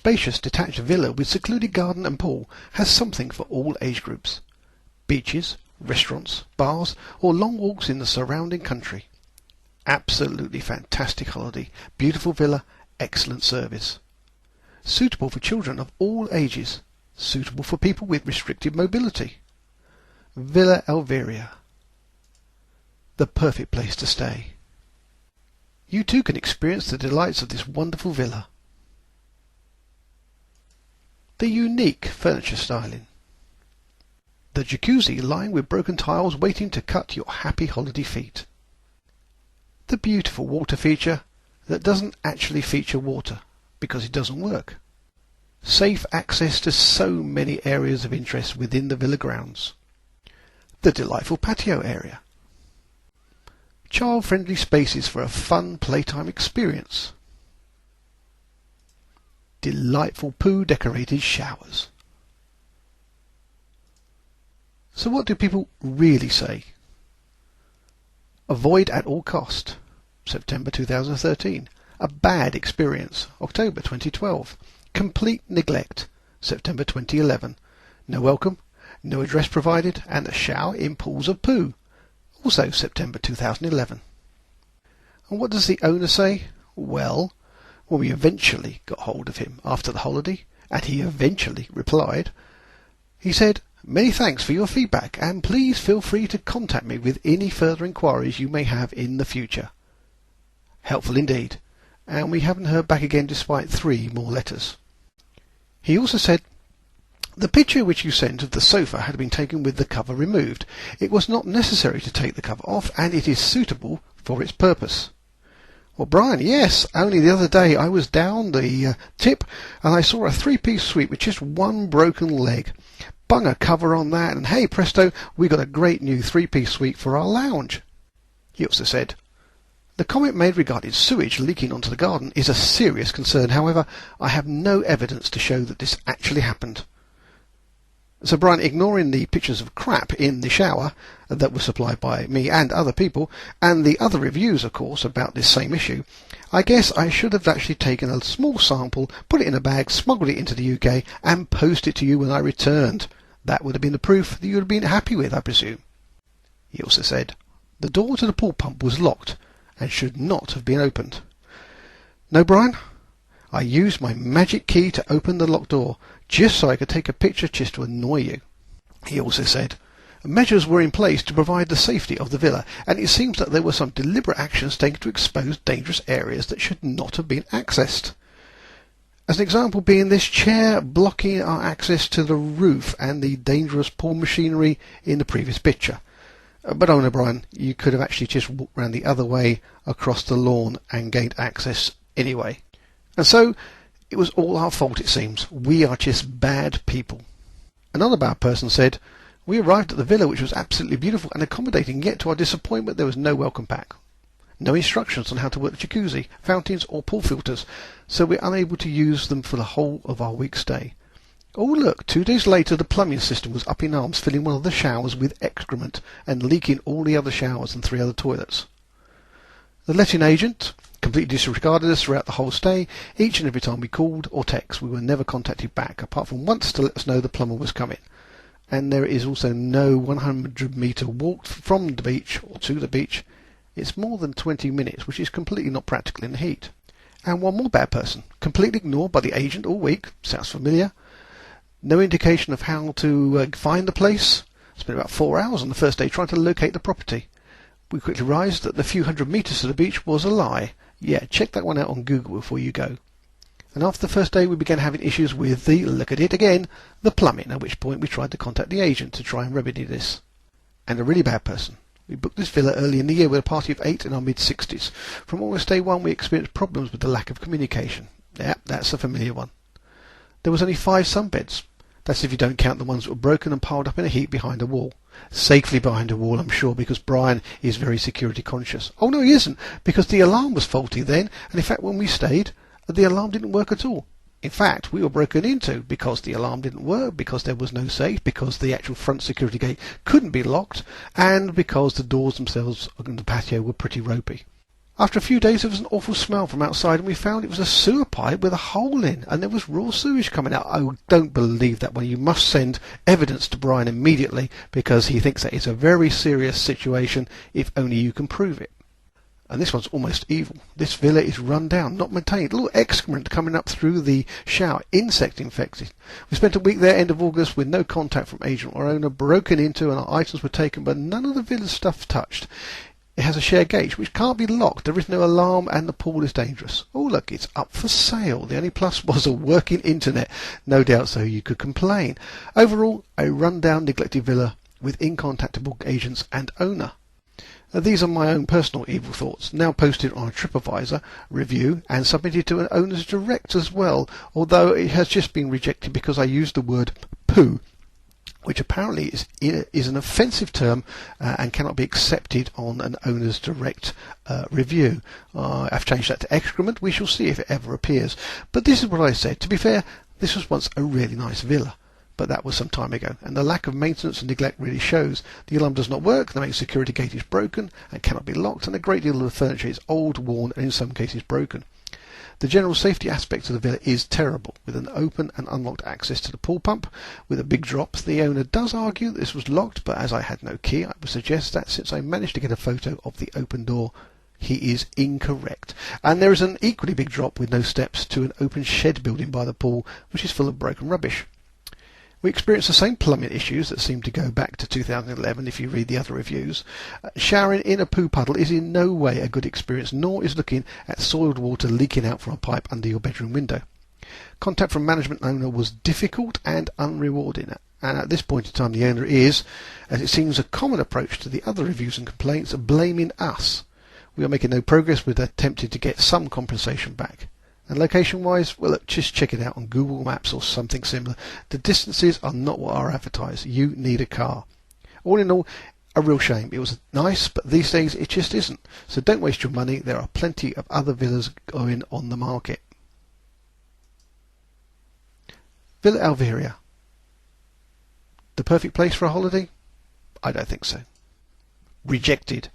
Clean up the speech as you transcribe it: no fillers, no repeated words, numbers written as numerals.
spacious detached villa with secluded garden and pool has something for all age groups. Beaches, restaurants, bars, or long walks in the surrounding country. Absolutely fantastic holiday, beautiful villa, excellent service. Suitable for children of all ages, suitable for people with restricted mobility. Villa Elviria. The perfect place to stay. You too can experience the delights of this wonderful villa. The unique furniture styling. The jacuzzi lined with broken tiles waiting to cut your happy holiday feet. The beautiful water feature that doesn't actually feature water because it doesn't work. Safe access to so many areas of interest within the villa grounds. The delightful patio area. Child-friendly spaces for a fun playtime experience. Delightful poo-decorated showers. So what do people really say? Avoid at all cost. September 2013. A bad experience. October 2012. Complete neglect. September 2011. No welcome, no address provided, and a shower in pools of poo. Also September 2011. And what does the owner say? Well, when we eventually got hold of him after the holiday, and he eventually replied, he said, "Many thanks for your feedback, and please feel free to contact me with any further inquiries you may have in the future." Helpful indeed, and we haven't heard back again despite 3 more letters. He also said, "The picture which you sent of the sofa had been taken with the cover removed. It was not necessary to take the cover off, and it is suitable for its purpose." Well, Brian, yes, only the other day I was down the tip and I saw a 3-piece suite with just one broken leg. Bung a cover on that, and hey presto, we got a great new 3-piece suite for our lounge. He also said, "The comment made regarding sewage leaking onto the garden is a serious concern. However, I have no evidence to show that this actually happened." So Brian, ignoring the pictures of crap in the shower that were supplied by me and other people, and the other reviews, of course, about this same issue, I guess I should have actually taken a small sample, put it in a bag, smuggled it into the UK, and posted it to you when I returned. That would have been the proof that you would have been happy with, I presume. He also said, "The door to the pool pump was locked and should not have been opened." No, Brian, I used my magic key to open the locked door, just so I could take a picture just to annoy you. He also said, "Measures were in place to provide the safety of the villa, and it seems that there were some deliberate actions taken to expose dangerous areas that should not have been accessed. As an example being this chair blocking our access to the roof and the dangerous pool machinery in the previous picture. But oh no, Brian, you could have actually just walked round the other way across the lawn and gained access anyway. And so, it was all our fault, it seems. We are just bad people." Another bad person said, "We arrived at the villa, which was absolutely beautiful and accommodating, yet to our disappointment there was no welcome pack. No instructions on how to work the jacuzzi, fountains or pool filters, so we're unable to use them for the whole of our week's stay. Oh look, 2 days later the plumbing system was up in arms, filling one of the showers with excrement and leaking all the other showers and 3 other toilets. The letting agent completely disregarded us throughout the whole stay. Each and every time we called or text, we were never contacted back, apart from once to let us know the plumber was coming. And there is also no 100-metre walk from the beach or to the beach. It's more than 20 minutes, which is completely not practical in the heat. And one more bad person, completely ignored by the agent all week. Sounds familiar. No indication of how to find the place. Spent about 4 hours on the first day trying to locate the property. We quickly realised that the few hundred metres to the beach was a lie. Yeah, check that one out on Google before you go. And after the first day we began having issues with the, look at it again, the plumbing, at which point we tried to contact the agent to try and remedy this. And a really bad person. We booked this villa early in the year with a party of 8 in our mid-60s. From almost day one we experienced problems with the lack of communication. Yeah, that's a familiar one. There was only 5 sunbeds. That's if you don't count the ones that were broken and piled up in a heap behind a wall. Safely behind a wall, I'm sure, because Brian is very security conscious. Oh no, he isn't, because the alarm was faulty then, and in fact when we stayed, the alarm didn't work at all. In fact, we were broken into because the alarm didn't work, because there was no safe, because the actual front security gate couldn't be locked, and because the doors themselves on the patio were pretty ropey. After a few days, there was an awful smell from outside, and we found it was a sewer pipe with a hole in, and there was raw sewage coming out. I don't believe that one. You must send evidence to Brian immediately, because he thinks that it's a very serious situation, if only you can prove it. And this one's almost evil. This villa is run down, not maintained. Little excrement coming up through the shower, insect infected. We spent a week there end of August with no contact from agent or owner, broken into, and our items were taken, but none of the villa's stuff touched. It has a share gate which can't be locked. There is no alarm, and the pool is dangerous. Oh look, it's up for sale. The only plus was a working internet. No doubt so you could complain. Overall, a run-down, neglected villa with incontactable agents and owner. These are my own personal evil thoughts, now posted on a TripAdvisor review and submitted to an owner's direct as well, although it has just been rejected because I used the word poo, which apparently is an offensive term and cannot be accepted on an owner's direct review. I've changed that to excrement. We shall see if it ever appears. But this is what I said. To be fair, this was once a really nice villa, but that was some time ago, and the lack of maintenance and neglect really shows. The alarm does not work, the main security gate is broken and cannot be locked, and a great deal of the furniture is old, worn, and in some cases broken. The general safety aspect of the villa is terrible, with an open and unlocked access to the pool pump with a big drop. The owner does argue that this was locked, but as I had no key, I would suggest that since I managed to get a photo of the open door, he is incorrect. And there is an equally big drop with no steps to an open shed building by the pool, which is full of broken rubbish. We experienced the same plumbing issues that seem to go back to 2011 if you read the other reviews. Showering in a poo puddle is in no way a good experience, nor is looking at soiled water leaking out from a pipe under your bedroom window. Contact from management owner was difficult and unrewarding, and at this point in time the owner is, as it seems a common approach to the other reviews and complaints, blaming us. We are making no progress with attempting to get some compensation back. And location-wise, well, look, just check it out on Google Maps or something similar. The distances are not what are advertised. You need a car. All in all, a real shame. It was nice, but these days it just isn't. So don't waste your money. There are plenty of other villas going on the market. Villa Elviria. The perfect place for a holiday? I don't think so. Rejected.